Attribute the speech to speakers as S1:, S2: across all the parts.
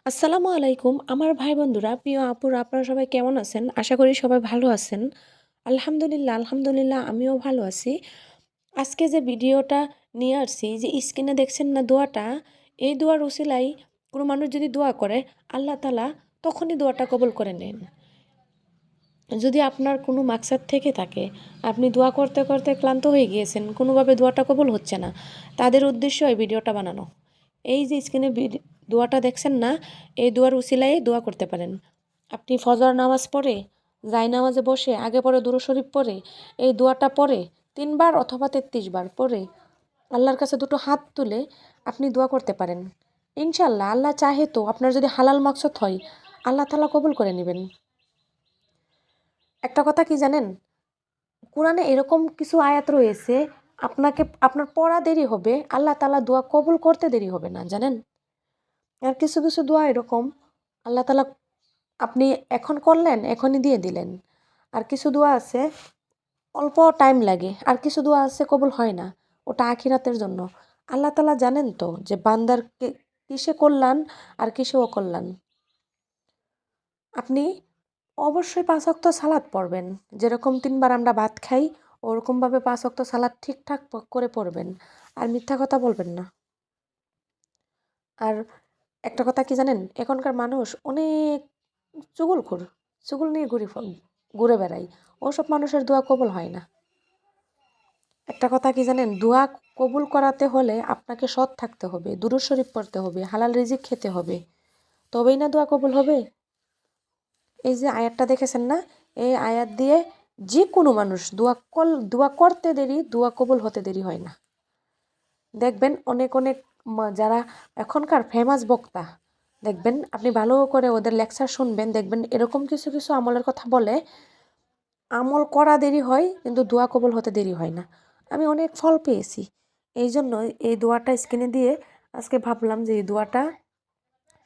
S1: আসসালামু আলাইকুম আমার ভাই বন্ধুরা, প্রিয় আপুরা, আপনারা সবাই কেমন আছেন? আশা করি সবাই ভালো আছেন। আলহামদুলিল্লাহ আমিও ভালো আছি। আজকে যে ভিডিওটা নিয়ে আসছি, যে স্ক্রিনে দেখছেন না দোয়াটা, এই দোয়ার উসিলায় কোনো মানুষ যদি দোয়া করে, আল্লাহ তাআলা তখনই দোয়াটা কবুল করে নেন। যদি আপনার কোনো মাকসাদ থেকে থাকে, আপনি দোয়া করতে করতে ক্লান্ত হয়ে গিয়েছেন, কোনোভাবে দোয়াটা কবুল হচ্ছে না, তাদের উদ্দেশ্য এই ভিডিওটা বানানো। এই যে স্ক্রিনে দোয়াটা দেখছেন না, এই দোয়ার উসিলায় দোয়া করতে পারেন। আপনি ফজর নামাজ পড়ে, নামাজে বসে, আগে পরে দুরূদ শরীফ পড়ে, এই দোয়াটা পড়ে ৩ বার অথবা ৩৩ বার পড়ে আল্লাহর কাছে দুটো হাত তুলে আপনি দোয়া করতে পারেন। ইনশাআল্লাহ আল্লাহ চাহে তো আপনার যদি হালাল মাকসাদ হয়, আল্লাহ তাআলা কবুল করে নেবেন। একটা কথা কি জানেন? কোরআনে এরকম কিছু আয়াত রয়েছে, আপনার পড়া দেরি হবে, আল্লাহ তাআলা দোয়া কবুল করতে দেরি হবে না, জানেন? আর কিছু কিছু দোয়া এরকম, আল্লাহ তাআলা আপনি এখন করলেন, এখনই দিয়ে দিলেন। আর কিছু দোয়া আছে অল্প টাইম লাগে, আর কিছু দোয়া আছে কবুল হয় না, ওটা আখিরাতের জন্য। আল্লাহ তাআলা জানেন তো যে বান্দার কিসে কল্যাণ আর কিসে অকল্যাণ। আপনি অবশ্যই ৫ ওয়াক্ত সালাত পড়বেন। যেরকম ৩ বার আমরা ভাত খাই, ওরকমভাবে ৫ ওয়াক্ত সালাত ঠিকঠাক করে পড়বেন। আর মিথ্যা কথা বলবেন না। আর একটা কথা কি জানেন? এখনকার মানুষ অনেক চুগলখোর। চুগল নিয়ে ঘুরে বেড়ায়। ওসব মানুষের দোয়া কবুল হয় না। একটা কথা কি জানেন? দোয়া কবুল করাতে হলে আপনাকে সৎ থাকতে হবে, দুরূদ শরীফ পড়তে হবে, হালাল রিজিক খেতে হবে। তবেই না দোয়া কবুল হবে? এই যে আয়াতটা দেখেছেন না? এই আয়াত দিয়ে যে কোনো মানুষ দোয়া করতে দেরি, দোয়া কবুল হতে দেরি হয় না। দেখবেন অনেক অনেক যারা এখনকার ফেমাস বক্তা, দেখবেন আপনি ভালো করে ওদের লেকচার শুনবেন, দেখবেন এরকম কিছু কিছু আমলের কথা বলে, আমল করা দেরি হয় কিন্তু দোয়া কবুল হতে দেরি হয় না। আমি অনেক ফল পেয়েছি। এই জন্য এই দোয়াটা স্ক্রিনে দিয়ে আজকে ভাবলাম যে এই দোয়াটা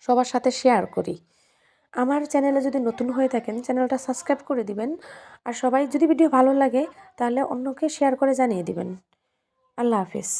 S1: সবার সাথে শেয়ার করি। আমার চ্যানেলে যদি নতুন হয়ে থাকেন, চ্যানেলটা সাবস্ক্রাইব করে দিবেন। আর সবাই যদি ভিডিও ভালো লাগে তাহলে অন্যকে শেয়ার করে জানিয়ে দিবেন। আল্লাহ হাফেজ।